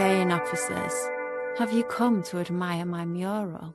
again, officers. Have you come to admire my mural?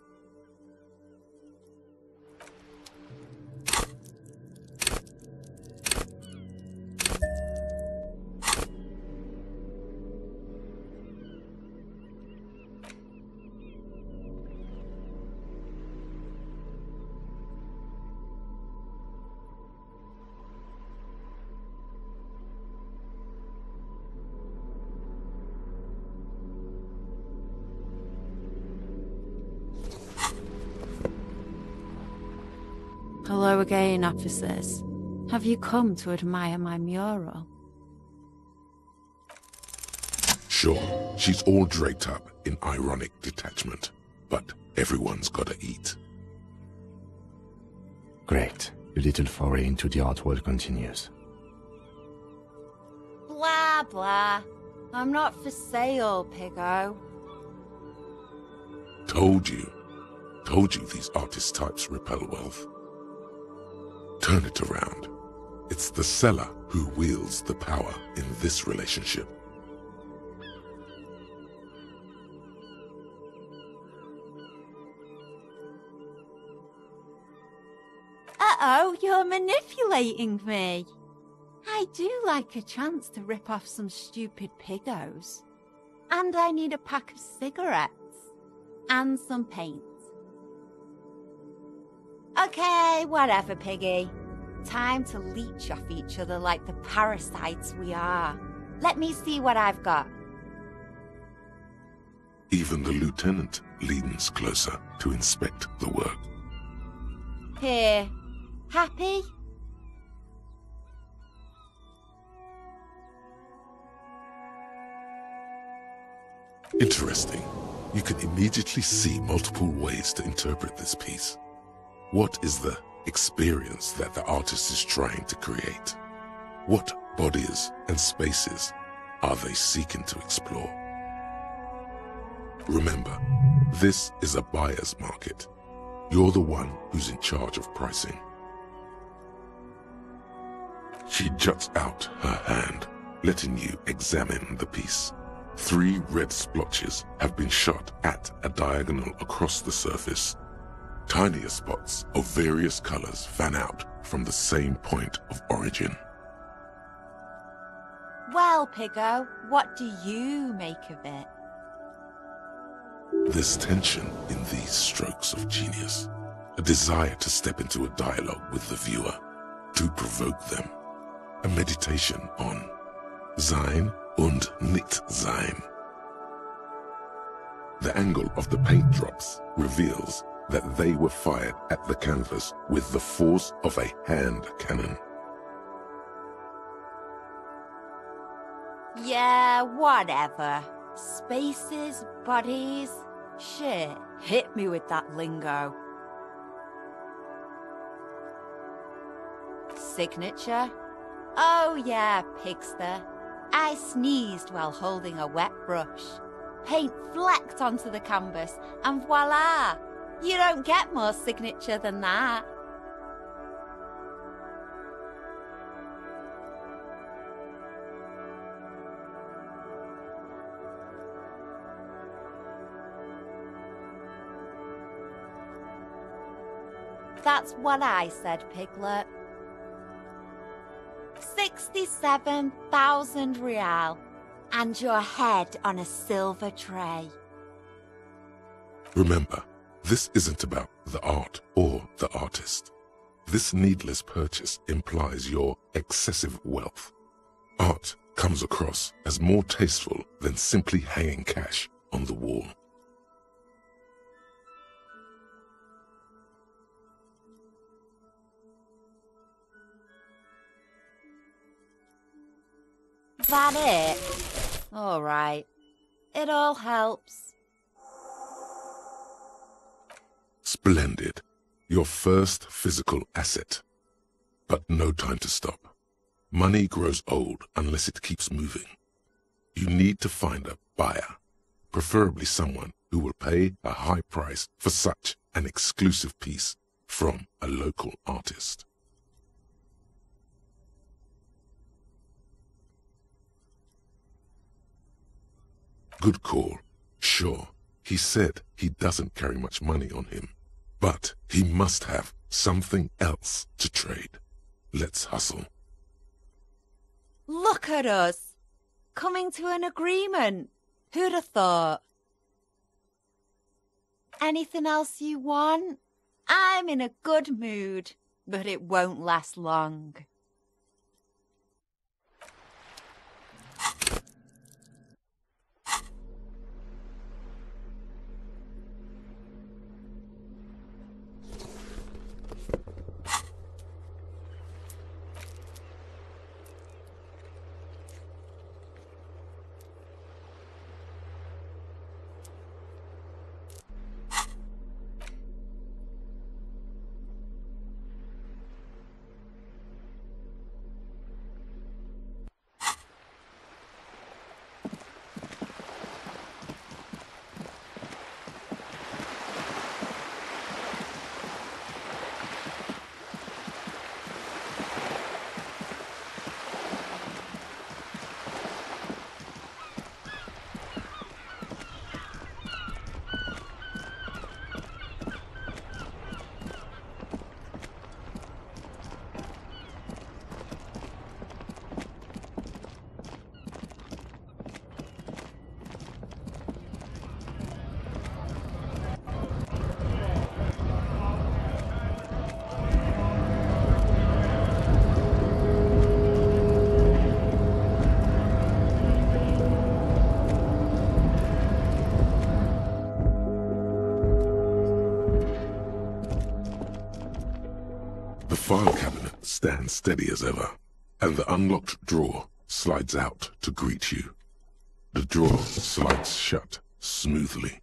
Hello again, officers. Have you come to admire my mural? Sure, she's all draped up in ironic detachment, but everyone's gotta eat. Great. Your little foray into the art world continues. Blah, blah. I'm not for sale, Piggo. Told you these artist types repel wealth. Turn it around. It's the seller who wields the power in this relationship. Uh-oh, you're manipulating me. I do like a chance to rip off some stupid Piggos. And I need a pack of cigarettes. And some paint. Okay, whatever, Piggy. Time to leech off each other like the parasites we are. Let me see what I've got. Even the lieutenant leans closer to inspect the work. Here. Happy? Interesting. You can immediately see multiple ways to interpret this piece. What is the experience that the artist is trying to create? What bodies and spaces are they seeking to explore? Remember, this is a buyer's market. You're the one who's in charge of pricing. She juts out her hand, letting you examine the piece. 3 red splotches have been shot at a diagonal across the surface. Tinier spots of various colors fan out from the same point of origin. Well, Piggo, what do you make of it? There's tension in these strokes of genius. A desire to step into a dialogue with the viewer, to provoke them. A meditation on Sein und Nicht-Sein. The angle of the paint drops reveals that they were fired at the canvas with the force of a hand cannon. Yeah, whatever. Spaces, bodies, shit. Hit me with that lingo. Signature? Oh yeah, Pigster. I sneezed while holding a wet brush. Paint flecked onto the canvas, and voila! You don't get more signature than that. That's what I said, Piglet. 67,000 real, and your head on a silver tray. Remember, this isn't about the art or the artist. This needless purchase implies your excessive wealth. Art comes across as more tasteful than simply hanging cash on the wall. That it? All right. It all helps. Splendid. Your first physical asset. But no time to stop. Money grows old unless it keeps moving. You need to find a buyer, preferably someone who will pay a high price for such an exclusive piece from a local artist. Good call. Sure, he said he doesn't carry much money on him, but he must have something else to trade. Let's hustle. Look at us, coming to an agreement. Who'd have thought? Anything else you want? I'm in a good mood, but it won't last long. The file cabinet stands steady as ever, and the unlocked drawer slides out to greet you. The drawer slides shut smoothly.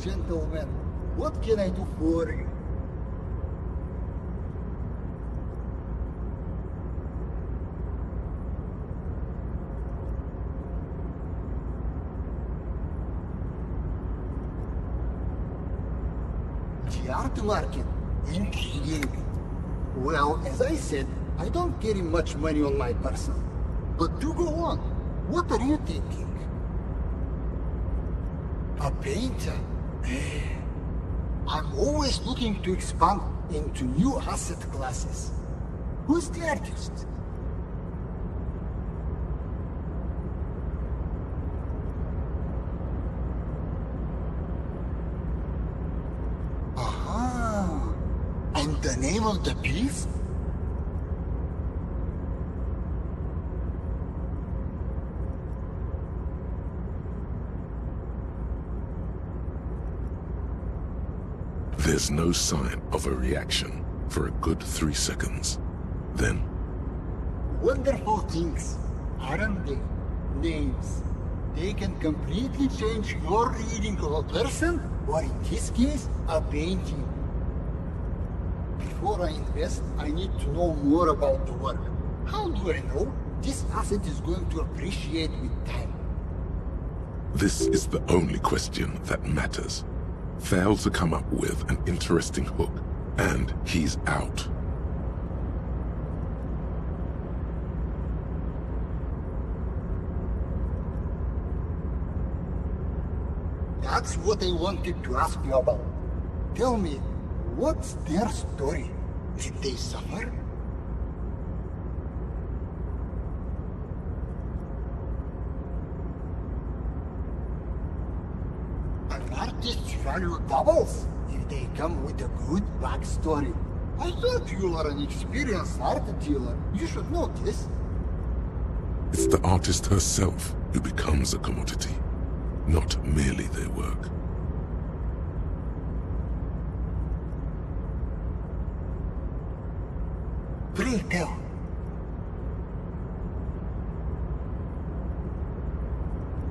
Gentlemen, what can I do for you? The art market? Intriguing. Well, as I said, I don't carry much money on my person. But do go on. What are you thinking? A painter? I'm always looking to expand into new asset classes. Who's the artist? Aha! And the name of the piece? There's no sign of a reaction for a good 3 seconds. Then... Wonderful things, aren't they? Names. They can completely change your reading of a person, or in this case, a painting. Before I invest, I need to know more about the work. How do I know this asset is going to appreciate with time? This is the only question that matters. Fail to come up with an interesting hook, and he's out. That's what I wanted to ask you about. Tell me, what's their story? Did they suffer? artist's value doubles if they come with a good backstory. I thought you are an experienced art dealer. You should know this. It's the artist herself who becomes a commodity, not merely their work. Pray tell.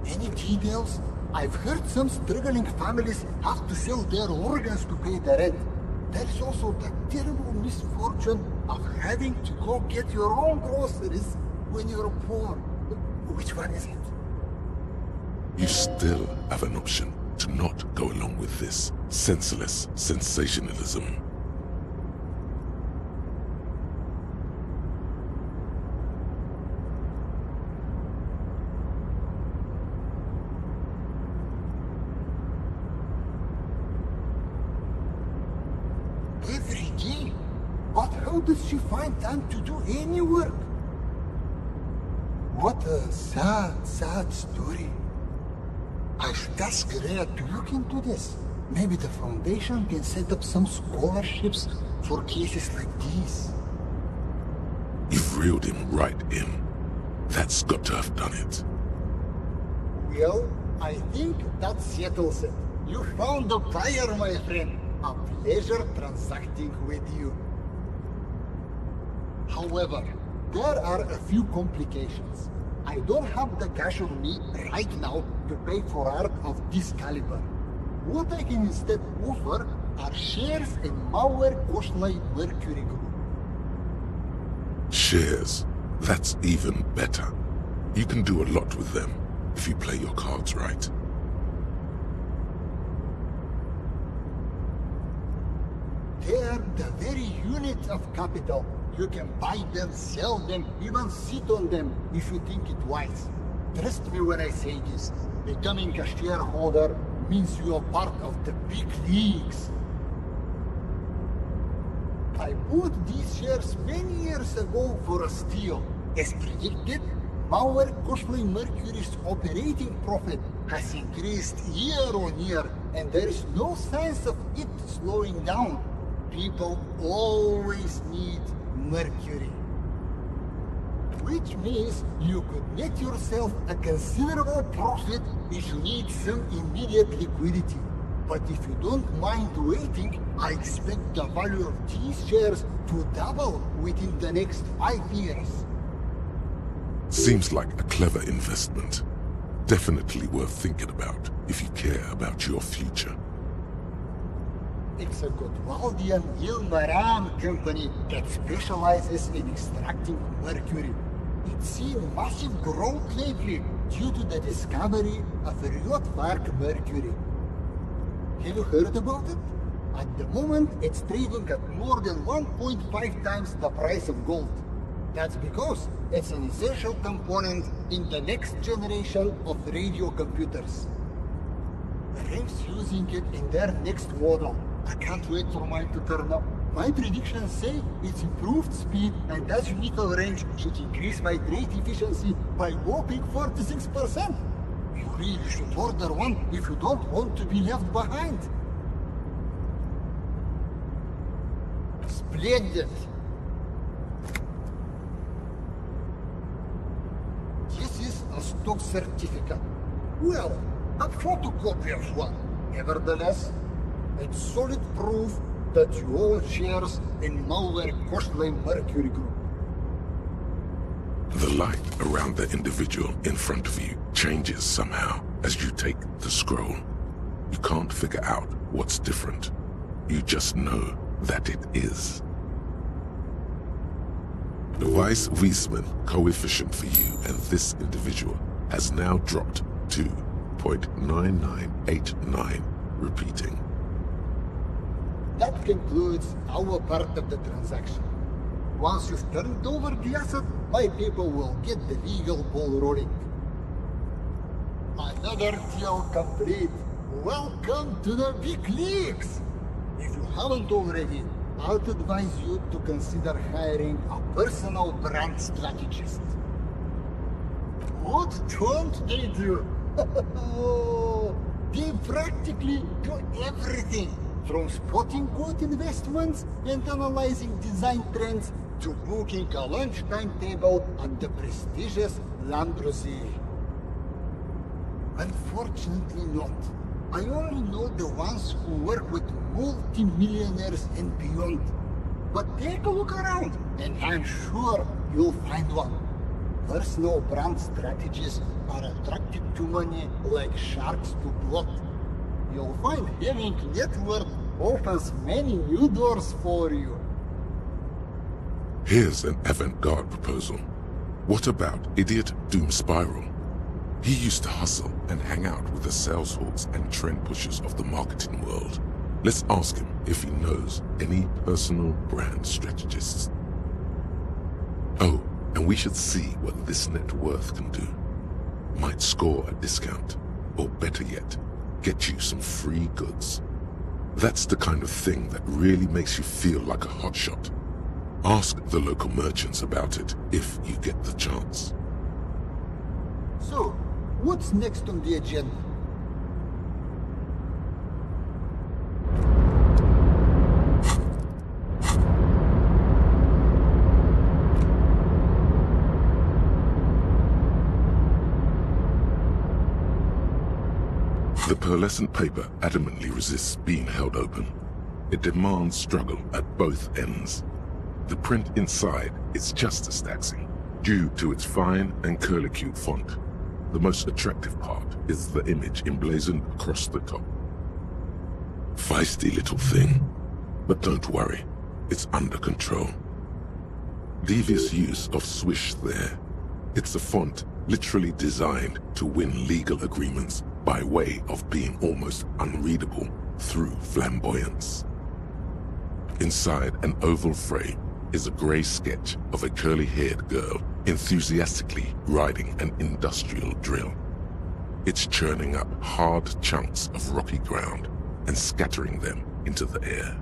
Any details? I've heard some struggling families have to sell their organs to pay the rent. There is also the terrible misfortune of having to go get your own groceries when you're poor. Which one is it? You still have an option to not go along with this senseless sensationalism. Every day? But how does she find time to do any work? What a sad, sad story. I should ask Rhea to look into this. Maybe the foundation can set up some scholarships for cases like these. You've reeled him right in. That's got to have done it. Well, I think that settles it. You found a buyer, my friend. A pleasure transacting with you. However, there are a few complications. I don't have the cash on me right now to pay for art of this caliber. What I can instead offer are shares in Mauer Koslai Mercury Group. Shares. That's even better. You can do a lot with them if you play your cards right. They are the very unit of capital. You can buy them, sell them, even sit on them if you think it wise. Trust me when I say this. Becoming a shareholder means you are part of the big leagues. I bought these shares many years ago for a steal. As predicted, Mauer Koslai Mercury's operating profit has increased year on year, and there is no signs of it slowing down. People always need Mercury. Which means you could net yourself a considerable profit if you need some immediate liquidity. But if you don't mind waiting, I expect the value of these shares to double within the next 5 years. Seems like a clever investment. Definitely worth thinking about if you care about your future. It's a Gotwaldian Ilmaran company that specializes in extracting mercury. It's seen massive growth lately due to the discovery of Riotvark mercury. Have you heard about it? At the moment, it's trading at more than 1.5 times the price of gold. That's because it's an essential component in the next generation of radio computers. Rame's using it in their next model. I can't wait for mine to turn up. My predictions say its improved speed and azimuthal range should increase my trade efficiency by whopping 46%. You really should order one if you don't want to be left behind. Splendid! This is a stock certificate. Well, a photocopy of one. Nevertheless, it's solid proof that you own shares in Mauer Koslai Mercury Group. The light around the individual in front of you changes somehow as you take the scroll. You can't figure out what's different. You just know that it is. The Weiss-Wiesmann coefficient for you and this individual has now dropped to 0.9989, repeating. That concludes our part of the transaction. Once you've turned over the asset, my people will get the legal ball rolling. Another deal complete. Welcome to the big leagues! If you haven't already, I'd advise you to consider hiring a personal brand strategist. What don't they do? Deep practically do everything, from spotting good investments and analyzing design trends to booking a lunch timetable on the prestigious Landrosee. Unfortunately not. I only know the ones who work with multi-millionaires and beyond. But take a look around, and I'm sure you'll find one. Personal brand strategies are attracted to money like sharks to blood. You'll find having network opens many new doors for you. Here's an avant-garde proposal. What about idiot Doom Spiral? He used to hustle and hang out with the sales hawks and trend pushers of the marketing world. Let's ask him if he knows any personal brand strategists. Oh, and we should see what this net worth can do. Might score a discount, or better yet, get you some free goods. That's the kind of thing that really makes you feel like a hotshot. Ask the local merchants about it if you get the chance. So, what's next on the agenda? The pearlescent paper adamantly resists being held open. It demands struggle at both ends. The print inside is just as taxing, due to its fine and curlicue font. The most attractive part is the image emblazoned across the top. Feisty little thing, but don't worry, it's under control. Devious use of swish there. It's a font literally designed to win legal agreements by way of being almost unreadable through flamboyance. Inside an oval frame is a grey sketch of a curly-haired girl enthusiastically riding an industrial drill. It's churning up hard chunks of rocky ground and scattering them into the air.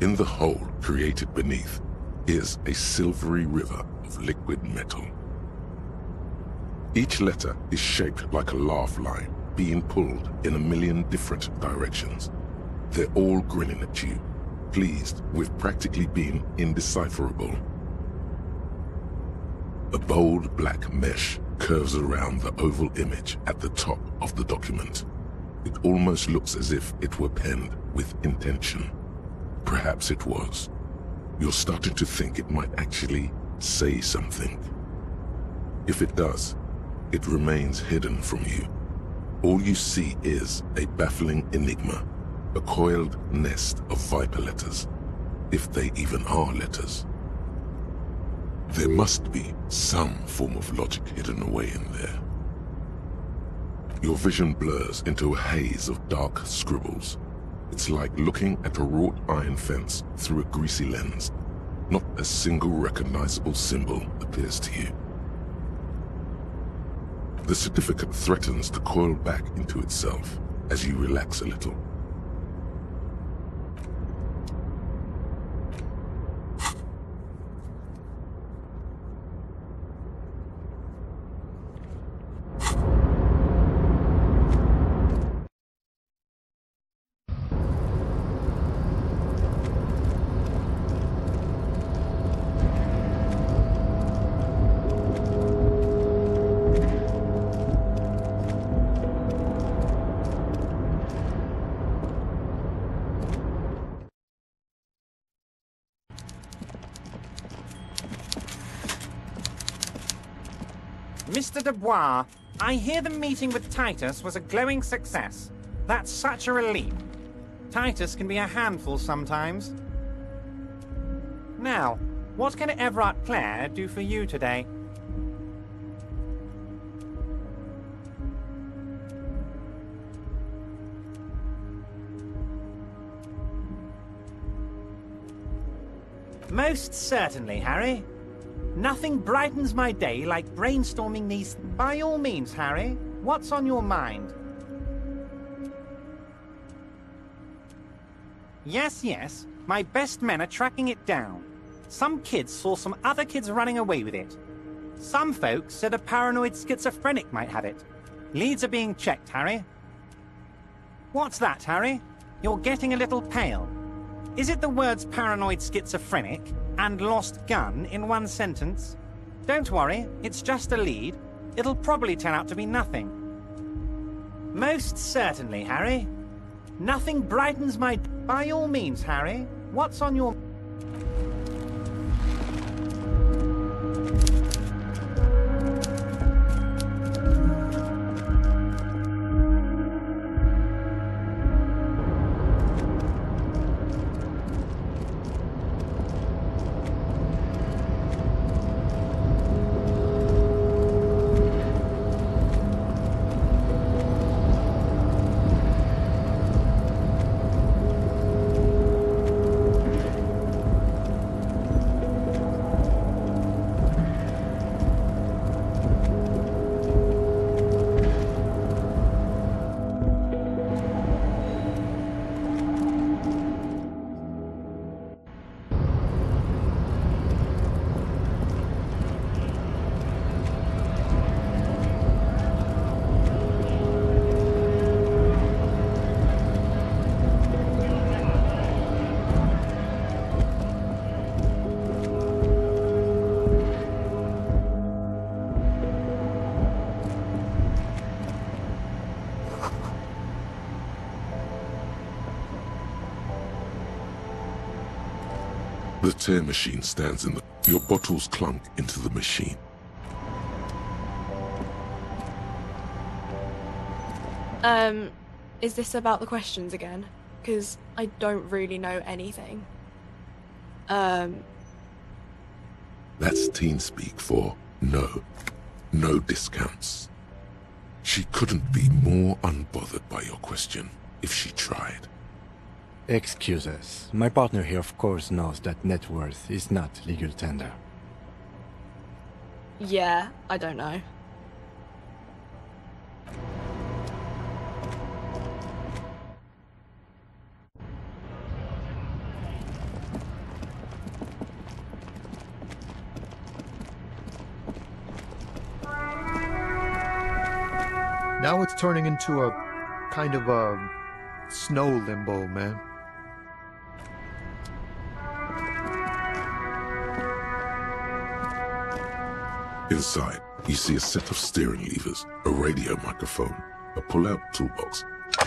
In the hole created beneath is a silvery river of liquid metal. Each letter is shaped like a laugh line, being pulled in a million different directions. They're all grinning at you, pleased with practically being indecipherable. A bold black mesh curves around the oval image at the top of the document. It almost looks as if it were penned with intention. Perhaps it was. You're starting to think it might actually say something. If it does, it remains hidden from you. All you see is a baffling enigma, a coiled nest of viper letters, if they even are letters. There must be some form of logic hidden away in there. Your vision blurs into a haze of dark scribbles. It's like looking at a wrought iron fence through a greasy lens. Not a single recognizable symbol appears to you. The certificate threatens to coil back into itself as you relax a little. Mr. Dubois, I hear the meeting with Titus was a glowing success. That's such a relief. Titus can be a handful sometimes. Now, what can Everard Clare do for you today? Most certainly, Harry. Nothing brightens my day like brainstorming these... By all means, Harry, what's on your mind? Yes, my best men are tracking it down. Some kids saw some other kids running away with it. Some folks said a paranoid schizophrenic might have it. Leads are being checked, Harry. What's that, Harry? You're getting a little pale. Is it the words paranoid schizophrenic and lost gun in one sentence? Don't worry, it's just a lead. It'll probably turn out to be nothing. Most certainly, Harry. Nothing brightens my... By all means, Harry. What's on your... The tear machine stands in the... Your bottles clunk into the machine. Is this about the questions again? Because I don't really know anything. That's teen speak for no. No discounts. She couldn't be more unbothered by your question if she tried. Excuse us. My partner here of course knows that net worth is not legal tender. Yeah, I don't know. Now it's turning into a kind of a snow limbo, man. Inside, you see a set of steering levers, a radio microphone, a pull-out toolbox.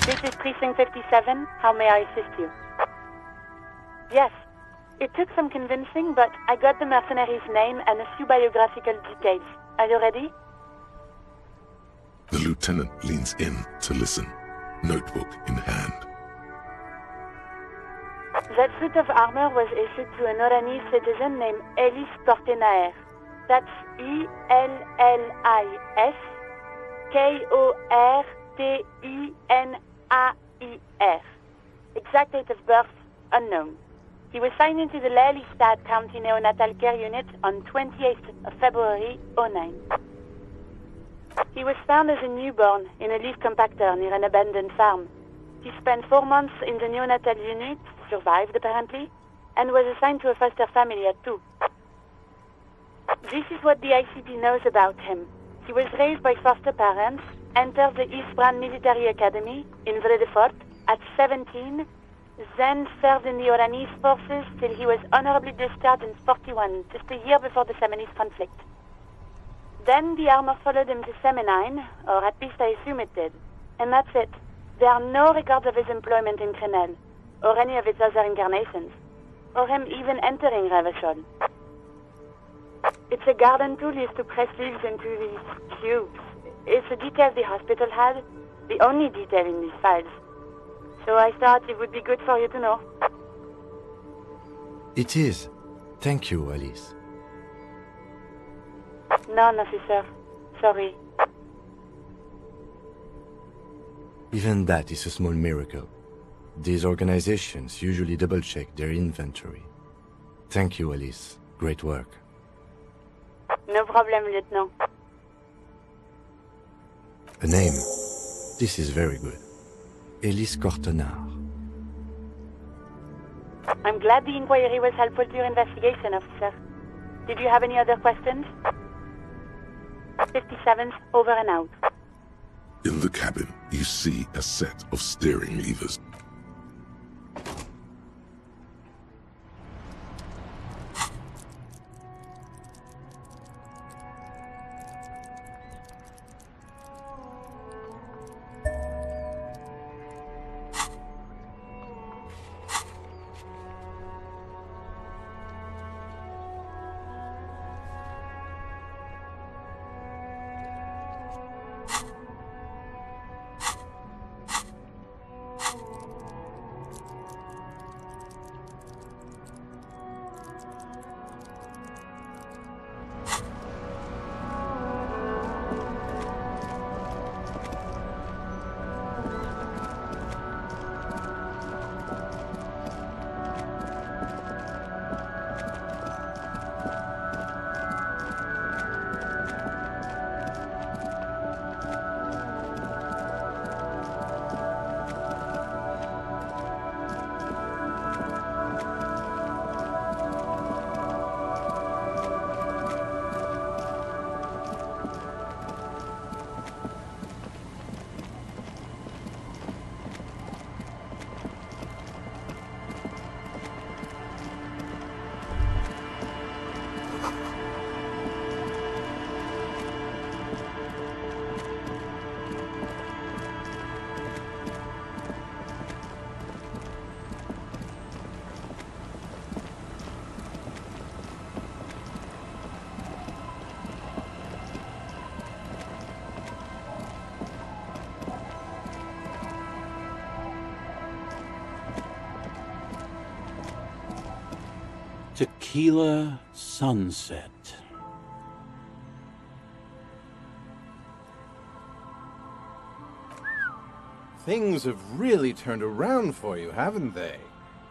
This is Precinct 57. How may I assist you? Yes. It took some convincing, but I got the mercenary's name and a few biographical details. Are you ready? The lieutenant leans in to listen, notebook in hand. That suit of armor was issued to an Oranese citizen named Ellis Kortenaer. That's E-L-L-I-S K-O-R-T-E-N-A-I-R. Exact date of birth, unknown. He was signed into the Lelystad County Neonatal Care Unit on 28th of February, 09. He was found as a newborn in a leaf compactor near an abandoned farm. He spent 4 months in the neonatal unit, survived apparently, and was assigned to a foster family at 2. This is what the ICP knows about him. He was raised by foster parents, entered the East Brand Military Academy in Vredefort at 17, then served in the Oranese forces till he was honorably discharged in 41, just a year before the Seminese conflict. Then the armor followed him to Seminine, or at least I assume it did. And that's it. There are no records of his employment in Crenel, or any of its other incarnations, or him even entering Revachol. It's a garden tool used to press leaves into these cubes. It's a detail the hospital had, the only detail in these files. So I thought it would be good for you to know. It is. Thank you, Alice. None, officer. Sorry. Even that is a small miracle. These organizations usually double-check their inventory. Thank you, Alice. Great work. No problem, Lieutenant. A name. This is very good. Elise Cortenard. I'm glad the inquiry was helpful to your investigation, officer. Did you have any other questions? 57's over and out. In the cabin, you see a set of steering levers. Tequila Sunset. Things have really turned around for you, haven't they?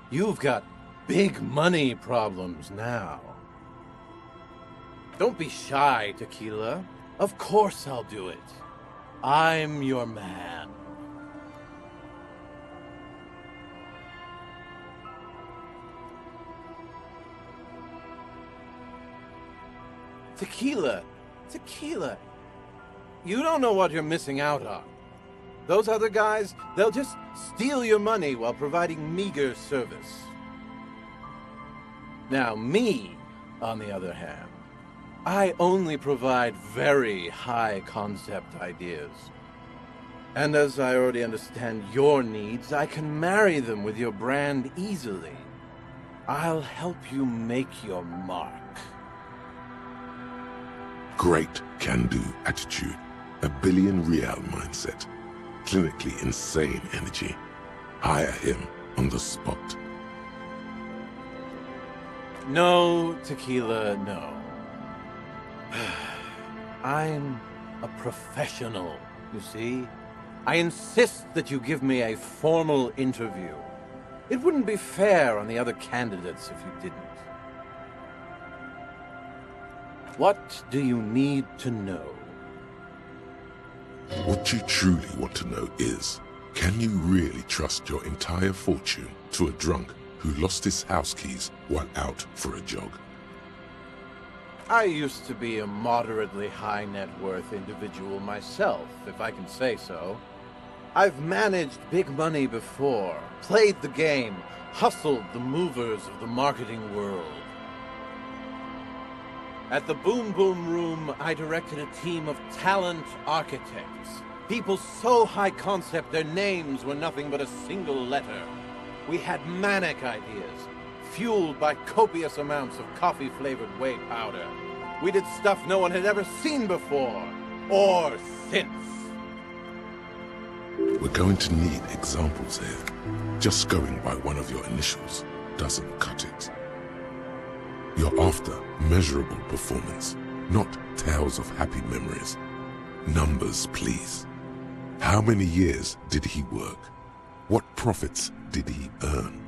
You've got big money problems now. Don't be shy, Tequila. Of course I'll do it. I'm your man. Tequila. You don't know what you're missing out on. Those other guys, they'll just steal your money while providing meager service. Now, me, on the other hand, I only provide very high-concept ideas. And as I already understand your needs, I can marry them with your brand easily. I'll help you make your mark. Great can-do attitude, a billion real mindset, clinically insane energy. Hire him on the spot. No, Tequila, no. I'm a professional, you see. I insist that you give me a formal interview. It wouldn't be fair on the other candidates if you didn't. What do you need to know? What you truly want to know is, can you really trust your entire fortune to a drunk who lost his house keys while out for a jog? I used to be a moderately high net worth individual myself, if I can say so. I've managed big money before, played the game, hustled the movers of the marketing world. At the Boom Boom Room, I directed a team of talent architects. People so high concept their names were nothing but a single letter. We had manic ideas, fueled by copious amounts of coffee-flavored whey powder. We did stuff no one had ever seen before, or since. We're going to need examples here. Just going by one of your initials doesn't cut it. You're after measurable performance, not tales of happy memories. Numbers, please. How many years did he work? What profits did he earn?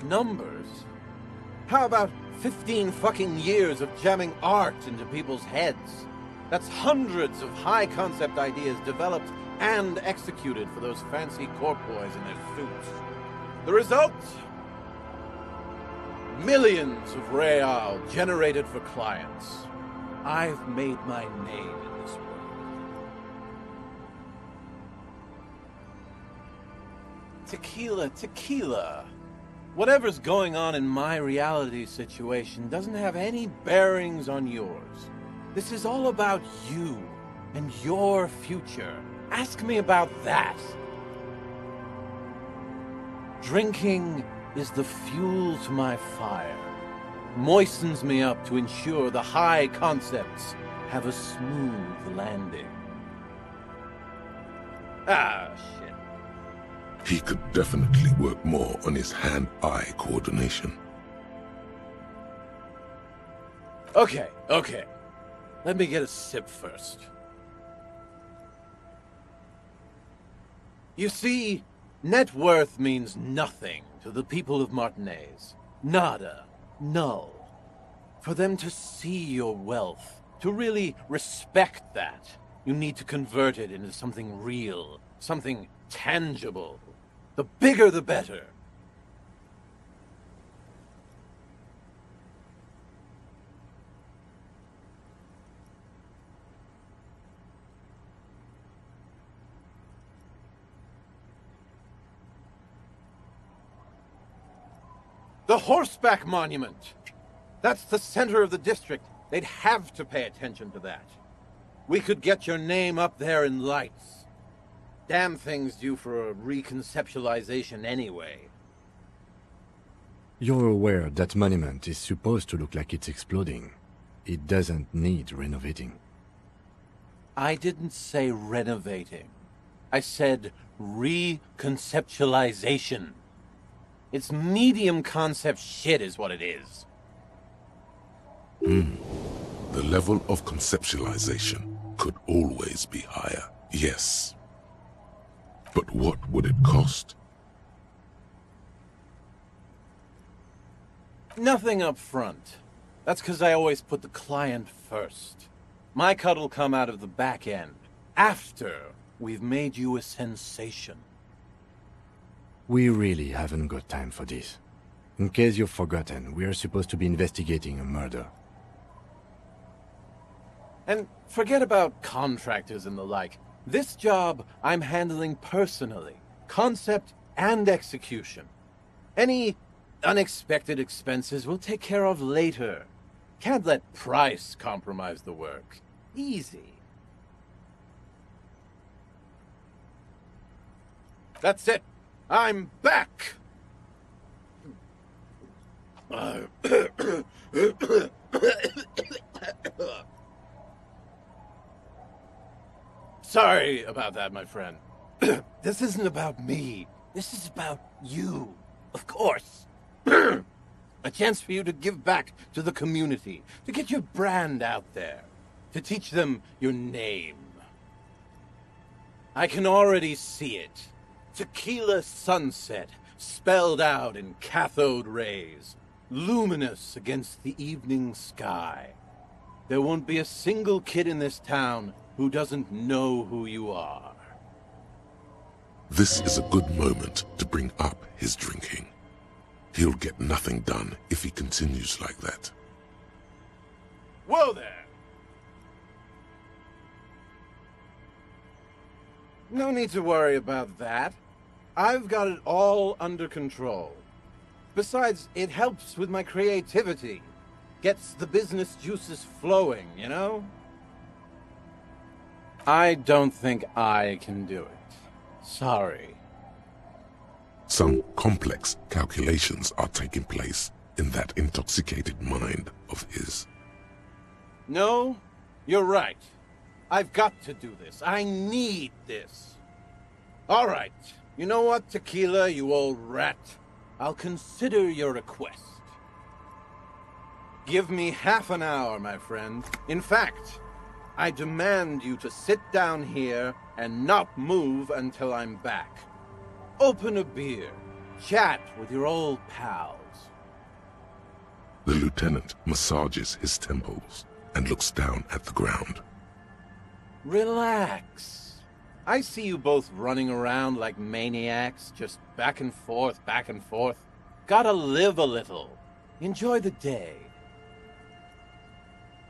Numbers? How about 15 fucking years of jamming art into people's heads? That's hundreds of high-concept ideas developed and executed for those fancy corp boys in their suits. The result? Millions of real generated for clients. I've made my name in this world. Tequila. Whatever's going on in my reality situation doesn't have any bearings on yours. This is all about you and your future. Ask me about that. Drinking is the fuel to my fire. Moistens me up to ensure the high concepts have a smooth landing. Ah, shit. He could definitely work more on his hand-eye coordination. Okay. Let me get a sip first. You see, net worth means nothing to the people of Martinez. Nada. Null. For them to see your wealth, to really respect that, you need to convert it into something real, something tangible. The bigger the better. The Horseback Monument! That's the center of the district. They'd have to pay attention to that. We could get your name up there in lights. Damn thing's due for a reconceptualization anyway. You're aware that monument is supposed to look like it's exploding. It doesn't need renovating. I didn't say renovating. I said reconceptualization. It's medium concept shit is what it is. The level of conceptualization could always be higher, yes. But what would it cost? Nothing up front. That's because I always put the client first. My cut'll come out of the back end, after we've made you a sensation. We really haven't got time for this. In case you've forgotten, we are supposed to be investigating a murder. And forget about contractors and the like. This job I'm handling personally. Concept and execution. Any unexpected expenses we'll take care of later. Can't let price compromise the work. Easy. That's it. I'm back! Sorry about that, my friend. This isn't about me. This is about you. Of course. A chance for you to give back to the community, to get your brand out there, to teach them your name. I can already see it. Tequila sunset, spelled out in cathode rays, luminous against the evening sky. There won't be a single kid in this town who doesn't know who you are. This is a good moment to bring up his drinking. He'll get nothing done if he continues like that. Whoa there! No need to worry about that. I've got it all under control. Besides, it helps with my creativity. Gets the business juices flowing, you know? I don't think I can do it. Sorry. Some complex calculations are taking place in that intoxicated mind of his. No, you're right. I've got to do this. I need this. All right. You know what, Tequila, you old rat? I'll consider your request. Give me half an hour, my friend. In fact, I demand you to sit down here and not move until I'm back. Open a beer. Chat with your old pals. The lieutenant massages his temples and looks down at the ground. Relax. I see you both running around like maniacs, just back and forth, back and forth. Gotta live a little. Enjoy the day.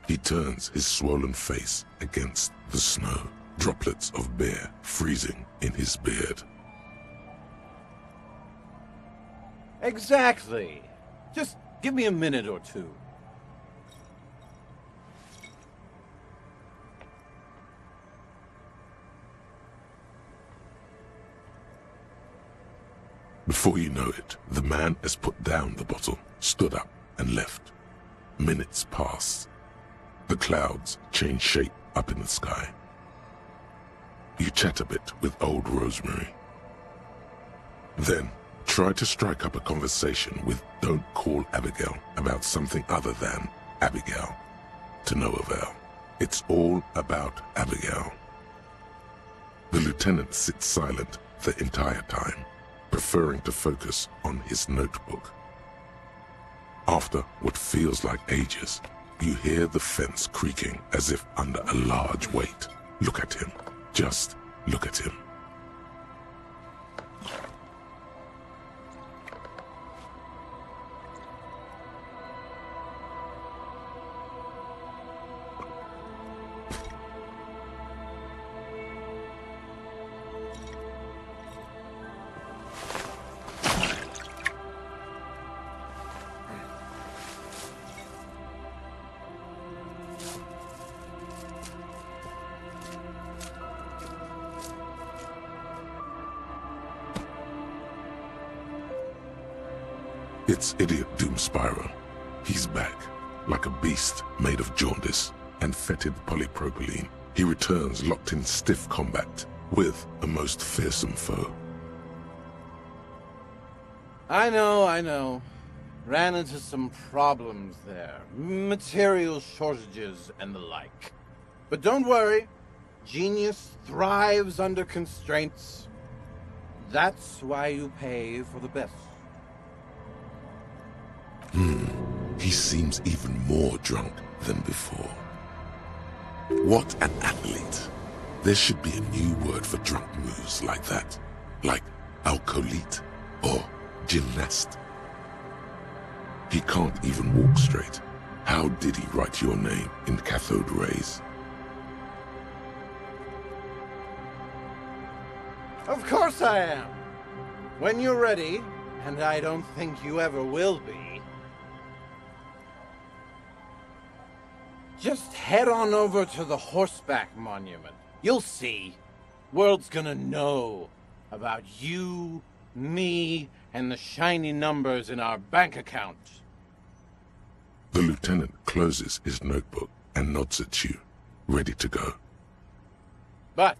He turns his swollen face against the snow, droplets of beer freezing in his beard. Exactly. Just give me a minute or two. Before you know it, the man has put down the bottle, stood up, and left. Minutes pass. The clouds change shape up in the sky. You chat a bit with old Rosemary. Then, try to strike up a conversation with Don't Call Abigail about something other than Abigail. To no avail. It's all about Abigail. The lieutenant sits silent the entire time, preferring to focus on his notebook. After what feels like ages, you hear the fence creaking as if under a large weight. Look at him. Just look at him. It's Idiot Doom Spiral. He's back, like a beast made of jaundice and fetid polypropylene. He returns locked in stiff combat with a most fearsome foe. I know. Ran into some problems there. Material shortages and the like. But don't worry. Genius thrives under constraints. That's why you pay for the best. He seems even more drunk than before. What an athlete. There should be a new word for drunk moves like that. Like alcoholite or gymnast. He can't even walk straight. How did he write your name in cathode rays? Of course I am. When you're ready, and I don't think you ever will be, just head on over to the Horseback Monument. You'll see. World's gonna know about you, me, and the shiny numbers in our bank account. The lieutenant closes his notebook and nods at you, ready to go. But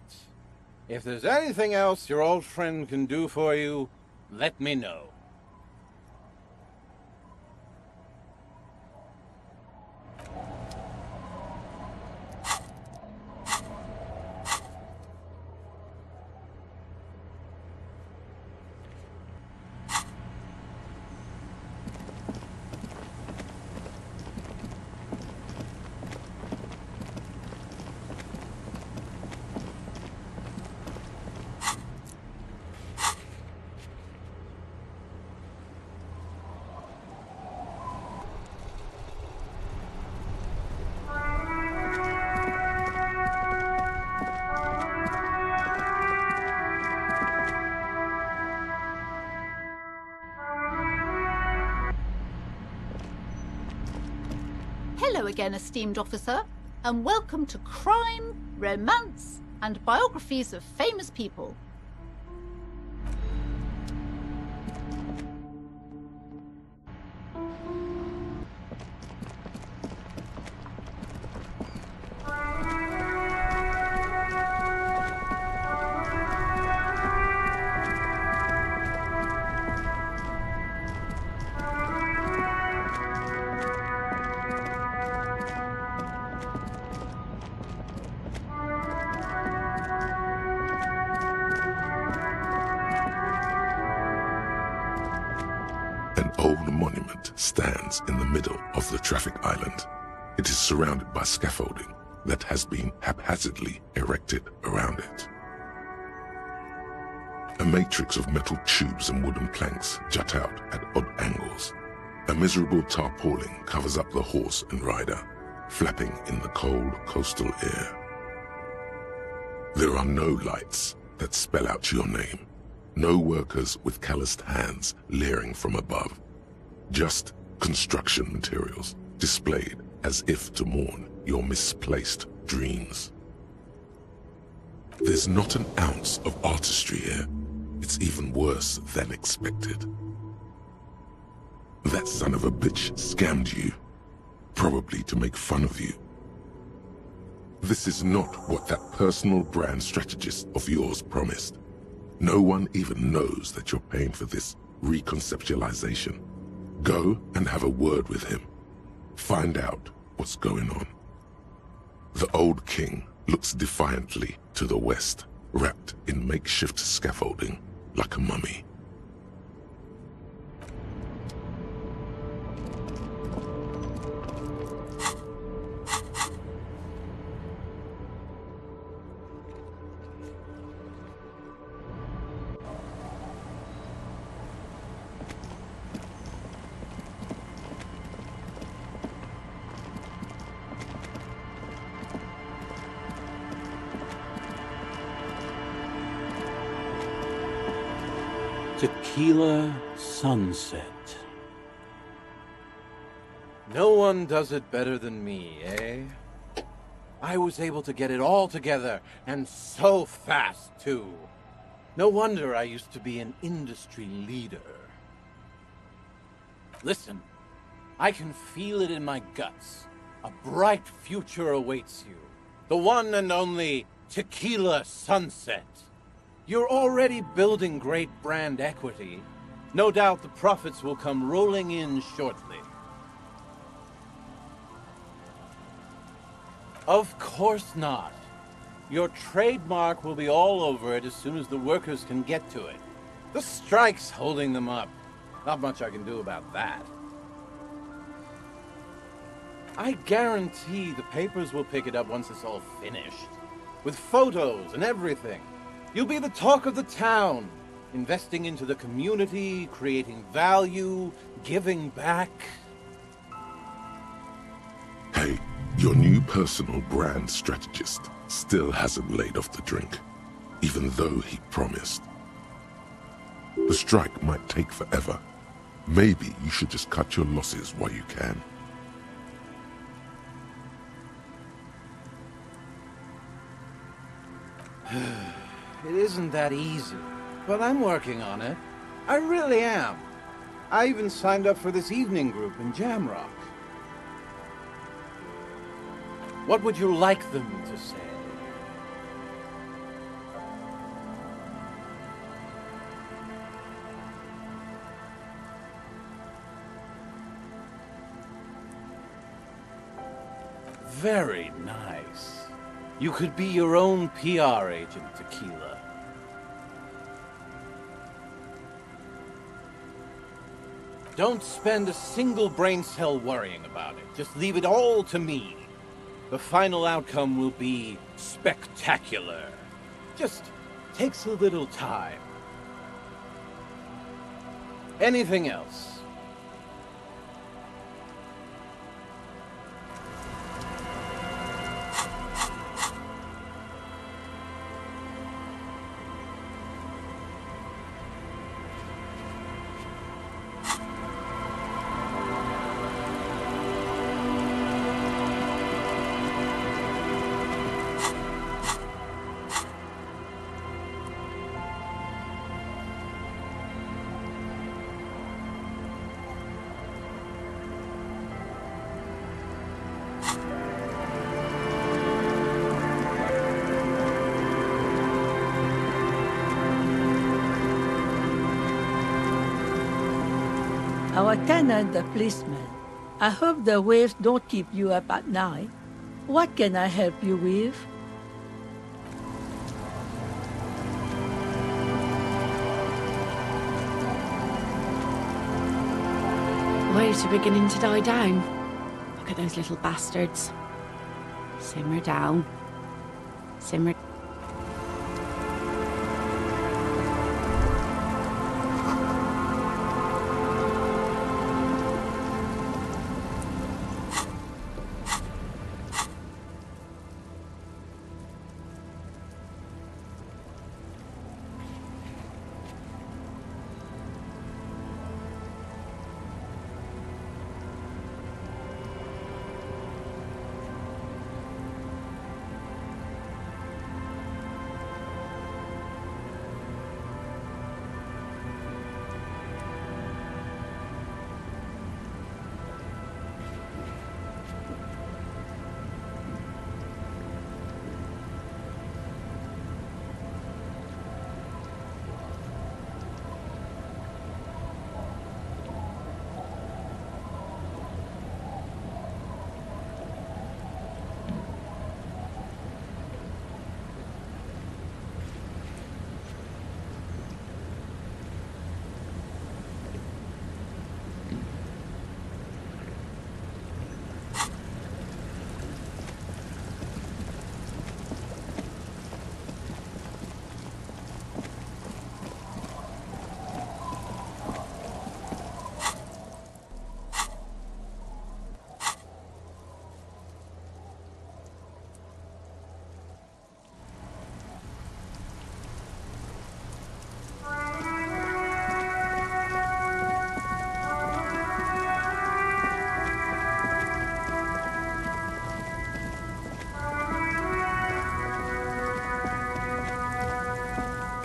if there's anything else your old friend can do for you, let me know. Hello again, esteemed officer, and welcome to Crime, Romance, and Biographies of Famous People. An old monument stands in the middle of the traffic island. It is surrounded by scaffolding that has been haphazardly erected around it. A matrix of metal tubes and wooden planks jut out at odd angles. A miserable tarpaulin covers up the horse and rider, flapping in the cold coastal air. There are no lights that spell out your name. No workers with calloused hands leering from above. Just construction materials displayed as if to mourn your misplaced dreams. There's not an ounce of artistry here. It's even worse than expected. That son of a bitch scammed you, probably to make fun of you. This is not what that personal brand strategist of yours promised. No one even knows that you're paying for this reconceptualization. Go and have a word with him. Find out what's going on. The old king looks defiantly to the west, wrapped in makeshift scaffolding like a mummy. Tequila sunset. No one does it better than me, eh? I was able to get it all together, and so fast, too. No wonder I used to be an industry leader. Listen, I can feel it in my guts. A bright future awaits you. The one and only Tequila Sunset. You're already building great brand equity. No doubt the profits will come rolling in shortly. Of course not. Your trademark will be all over it as soon as the workers can get to it. The strike's holding them up. Not much I can do about that. I guarantee the papers will pick it up once it's all finished. With photos and everything. You'll be the talk of the town. Investing into the community, creating value, giving back. Hey, your new personal brand strategist still hasn't laid off the drink, even though he promised. The strike might take forever. Maybe you should just cut your losses while you can. It isn't that easy, but I'm working on it. I really am. I even signed up for this evening group in Jamrock. What would you like them to say? Very nice. You could be your own PR agent, Tequila. Don't spend a single brain cell worrying about it. Just leave it all to me. The final outcome will be spectacular. Just takes a little time. Anything else? Our tenant, the policeman. I hope the waves don't keep you up at night. What can I help you with? Waves are beginning to die down. Look at those little bastards. Simmer down. Simmer.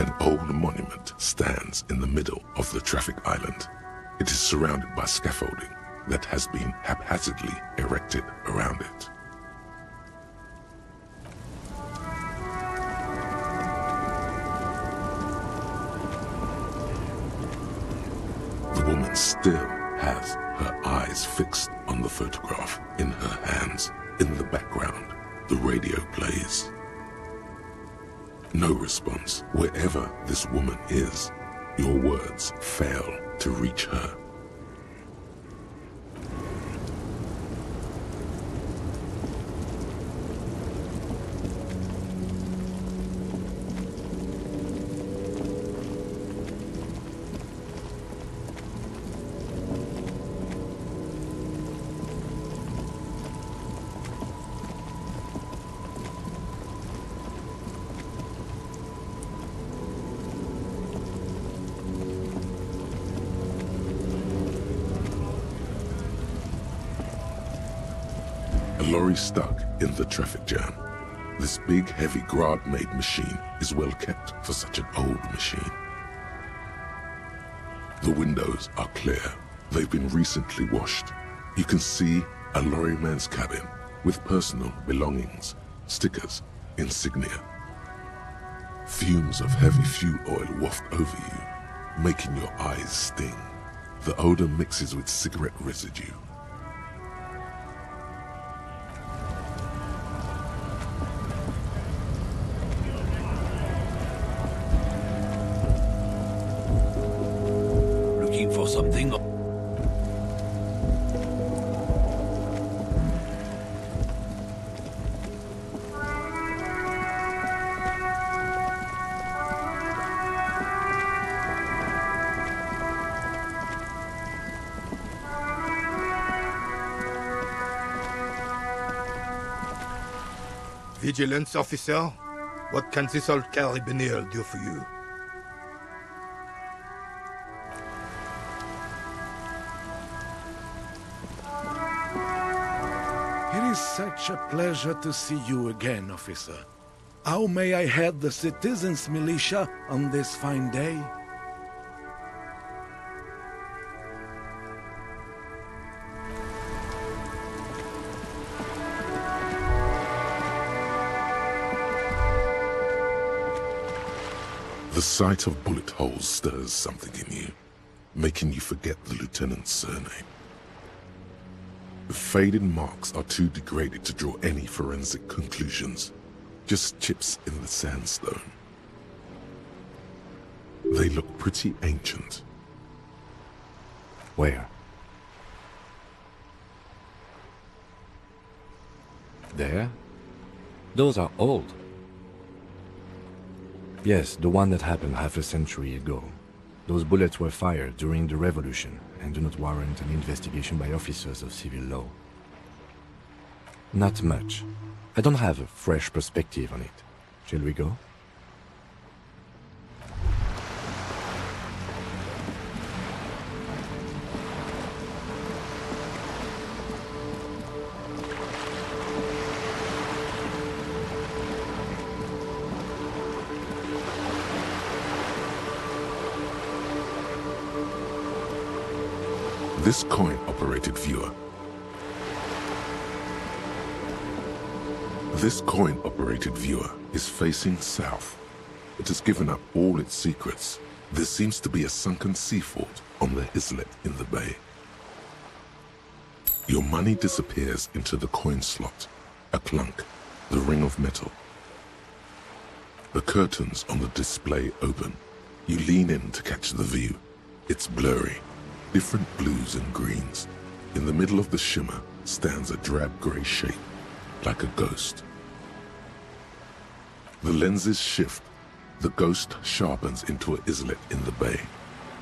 An old monument stands in the middle of the traffic island. It is surrounded by scaffolding that has been haphazardly erected around it. The woman still has her eyes fixed on the photograph in her hands. In the background, the radio plays. No response. Wherever this woman is, your words fail to reach her. A lorry stuck in the traffic jam. This big, heavy Grad-made machine is well kept for such an old machine. The windows are clear. They've been recently washed. You can see a lorryman's cabin with personal belongings, stickers, insignia. Fumes of heavy fuel oil waft over you, making your eyes sting. The odor mixes with cigarette residue. For something. Vigilance officer, what can this old carabiner do for you? It is such a pleasure to see you again, officer. How may I head the citizens' militia on this fine day? The sight of bullet holes stirs something in you, making you forget the lieutenant's surname. The faded marks are too degraded to draw any forensic conclusions, just chips in the sandstone. They look pretty ancient. Where? There? Those are old. Yes, the one that happened half a century ago. Those bullets were fired during the revolution and do not warrant an investigation by officers of civil law. Not much. I don't have a fresh perspective on it. Shall we go? This coin-operated viewer. This coin-operated viewer is facing south. It has given up all its secrets. There seems to be a sunken sea fort on the islet in the bay. Your money disappears into the coin slot, a clunk, the ring of metal. The curtains on the display open. You lean in to catch the view. It's blurry. Different blues and greens. In the middle of the shimmer stands a drab grey shape, like a ghost. The lenses shift. The ghost sharpens into an islet in the bay.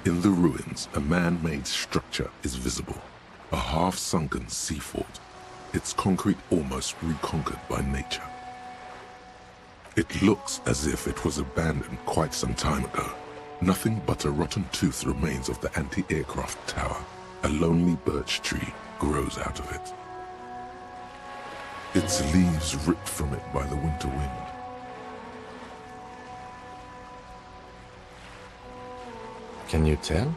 In the ruins, a man-made structure is visible. A half-sunken sea fort. Its concrete almost reconquered by nature. It looks as if it was abandoned quite some time ago. Nothing but a rotten tooth remains of the anti-aircraft tower. A lonely birch tree grows out of it. Its leaves ripped from it by the winter wind. Can you tell?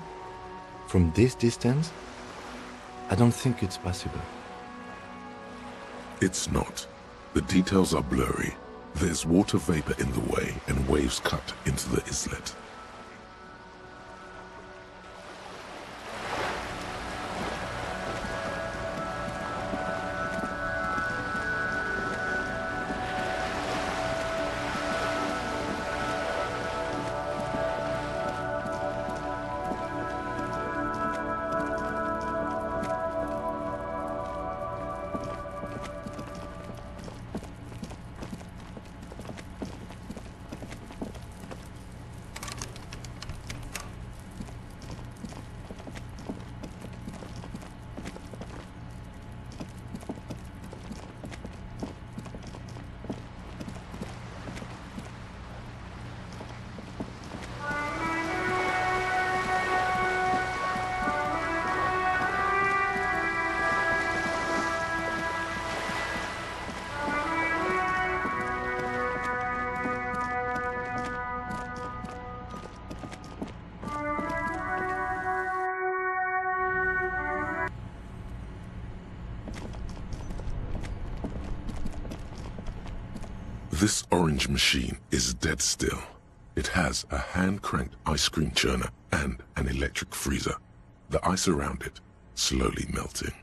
From this distance? I don't think it's possible. It's not. The details are blurry. There's water vapor in the way and waves cut into the islet. This orange machine is dead still. It has a hand-cranked ice cream churner and an electric freezer. The ice around it slowly melting.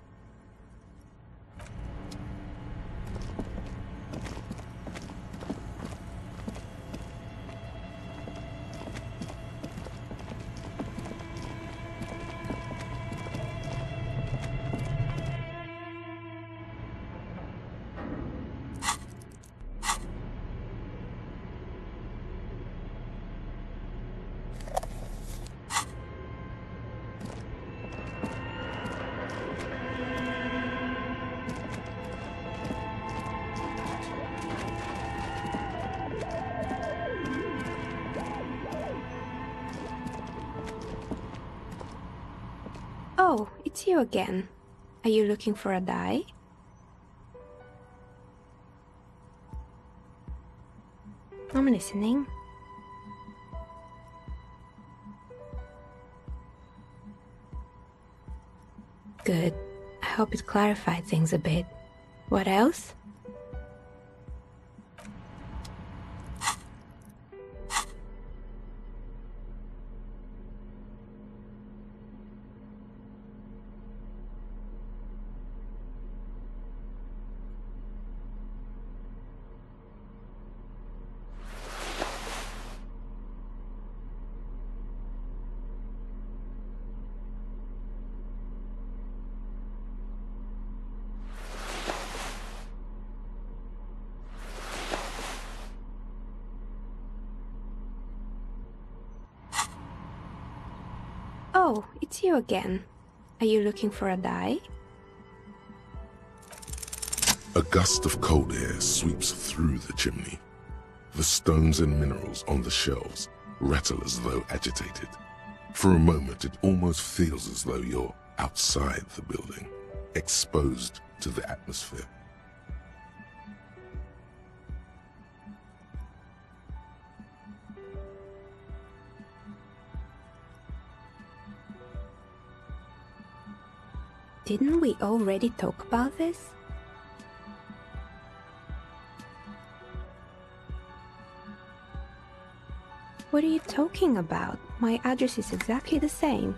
Oh, it's you again. Are you looking for a die? I'm listening. Good. I hope it clarified things a bit. What else? Oh, it's you again. Are you looking for a die? A gust of cold air sweeps through the chimney. The stones and minerals on the shelves rattle as though agitated. For a moment, it almost feels as though you're outside the building, exposed to the atmosphere. Didn't we already talk about this? What are you talking about? My address is exactly the same.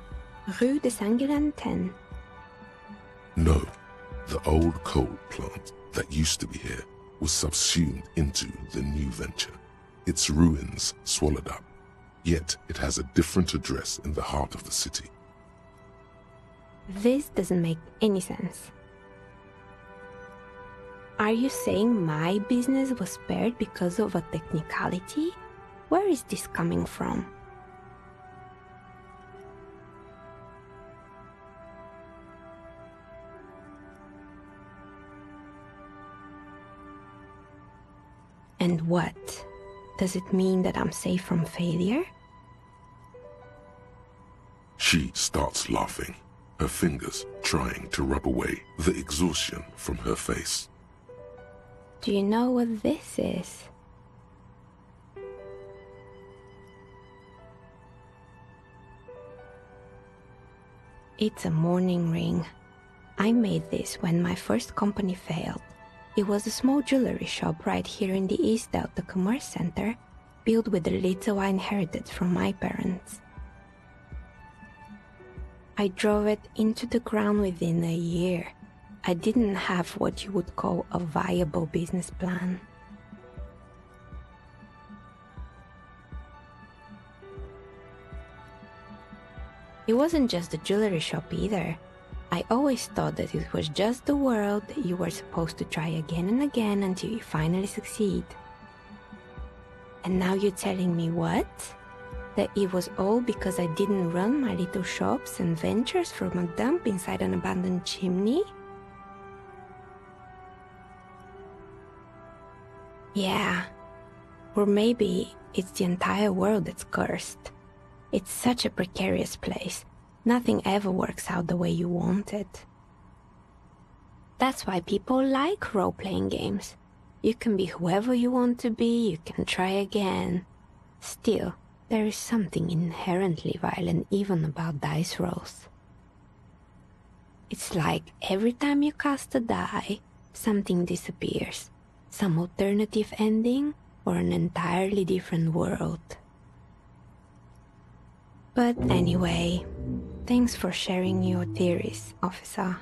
Rue de Saint-Guilain 10. No, the old coal plant that used to be here was subsumed into the new venture. Its ruins swallowed up. Yet it has a different address in the heart of the city. This doesn't make any sense. Are you saying my business was spared because of a technicality? Where is this coming from? And what? Does it mean that I'm safe from failure? She starts laughing, her fingers trying to rub away the exhaustion from her face. Do you know what this is? It's a morning ring. I made this when my first company failed. It was a small jewelry shop right here in the East Delta Commerce Center, built with the little I inherited from my parents. I drove it into the ground within a year. I didn't have what you would call a viable business plan. It wasn't just a jewelry shop either. I always thought that it was just the world that you were supposed to try again and again until you finally succeed. And now you're telling me what? That it was all because I didn't run my little shops and ventures from a dump inside an abandoned chimney? Yeah. Or maybe it's the entire world that's cursed. It's such a precarious place. Nothing ever works out the way you want it. That's why people like role-playing games. You can be whoever you want to be, you can try again. Still, there is something inherently violent even about dice rolls. It's like every time you cast a die, something disappears. Some alternative ending, or an entirely different world. But anyway, thanks for sharing your theories, officer.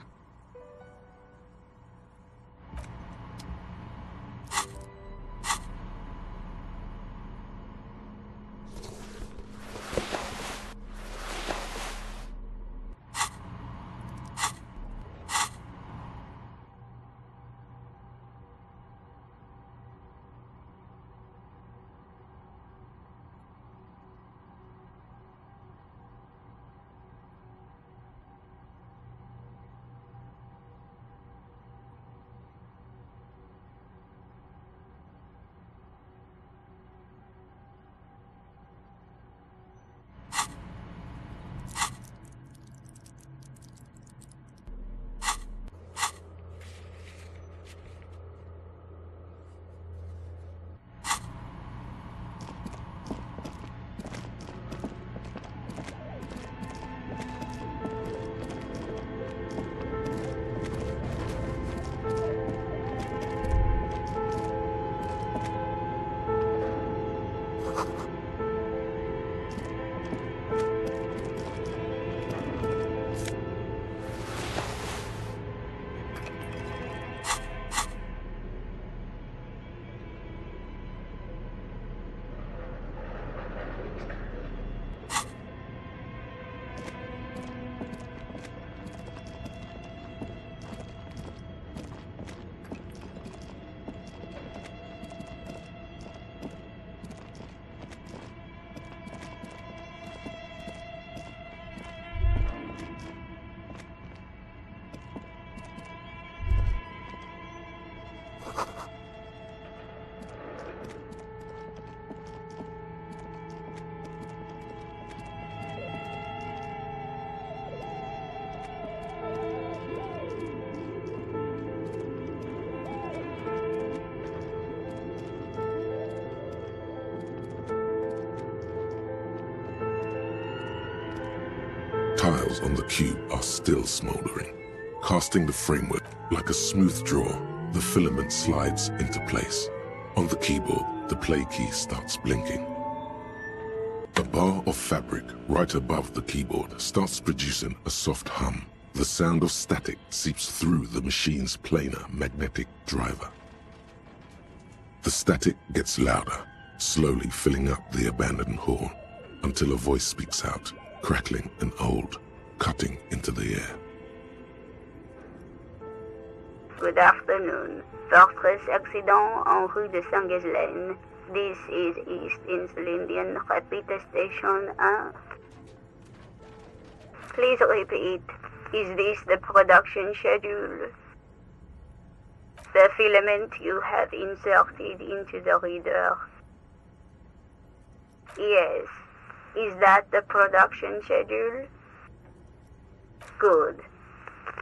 Tiles on the cube are still smoldering. Casting the framework like a smooth draw, the filament slides into place. On the keyboard, the play key starts blinking. A bar of fabric right above the keyboard starts producing a soft hum. The sound of static seeps through the machine's planar magnetic driver. The static gets louder, slowly filling up the abandoned hall, until a voice speaks out, crackling and old, cutting into the air. Good afternoon. Fortress accident en rue de Saint-Ghislaine. This is East Insulindian Repeater Station 1. Please repeat. Is this the production schedule? The filament you have inserted into the reader. Yes. Is that the production schedule? Good.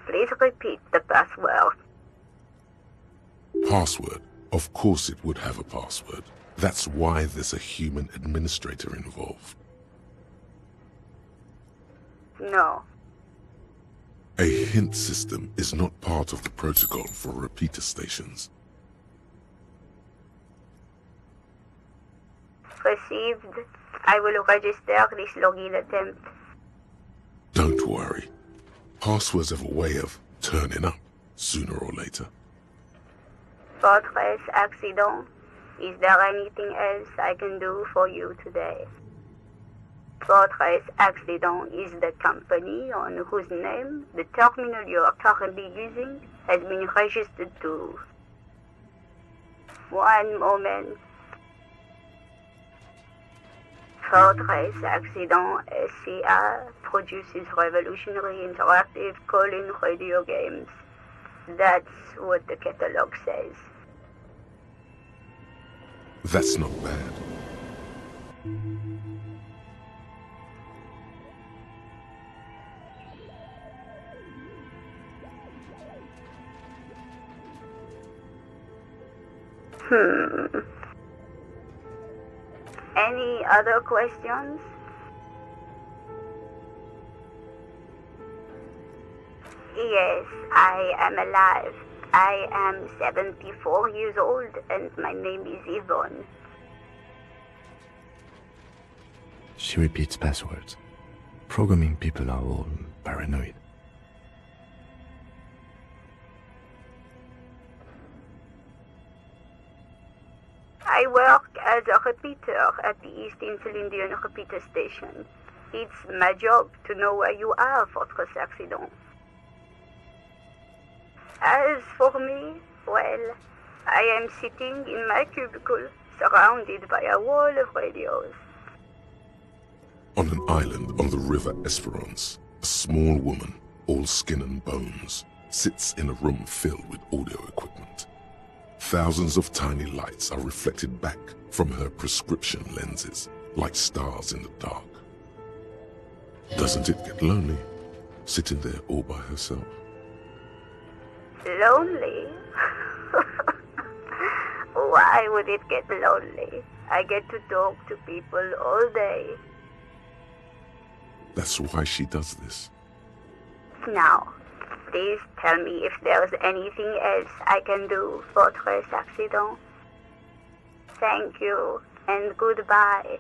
Please repeat the password. Password? Of course it would have a password. That's why there's a human administrator involved. No. hint system is not part of the protocol for repeater stations. Received. I will register this login attempt. Don't worry. Passwords have a way of turning up sooner or later. Fortress accident. Is there anything else I can do for you today? Fortress Accident is the company on whose name the terminal you are currently using has been registered to. One moment. Fortress Accident SCA produces revolutionary interactive call-in radio games. That's what the catalog says. That's not bad. Any other questions? Yes, I am alive. I am 74 years old and my name is Yvonne. She repeats passwords. Programming people are all paranoid. I work as a repeater at the East Insulindian repeater station. It's my job to know where you are, Fortress Accident. As for me, well, I am sitting in my cubicle, surrounded by a wall of radios. On an island on the river Esperance, a small woman, all skin and bones, sits in a room filled with audio equipment. Thousands of tiny lights are reflected back from her prescription lenses, like stars in the dark. Doesn't it get lonely, sitting there all by herself? Lonely? Why would it get lonely? I get to talk to people all day. That's why she does this. Now, please tell me if there's anything else I can do, Fortress Accident. Thank you, and goodbye.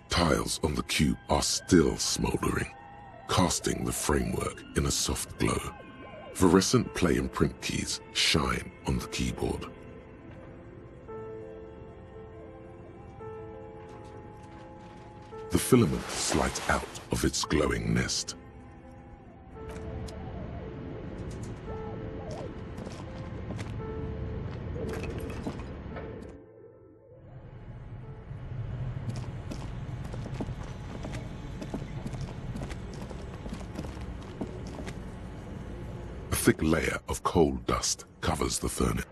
Tiles on the cube are still smoldering, casting the framework in a soft glow. Fluorescent play and print keys shine on the keyboard. The filament slides out of its glowing nest. A thick layer of coal dust covers the furnace.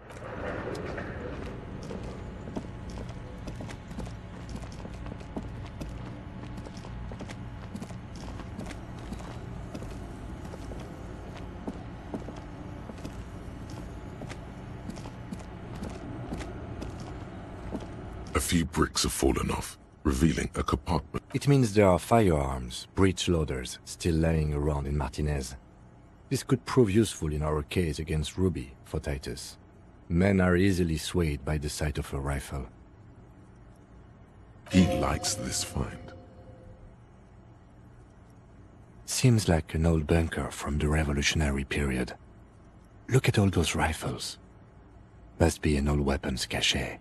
A few bricks have fallen off, revealing a compartment. It means there are firearms, breech loaders, still laying around in Martinez. This could prove useful in our case against Ruby, for Titus. Men are easily swayed by the sight of a rifle. He likes this find. Seems like an old bunker from the revolutionary period. Look at all those rifles. Must be an old weapons cache.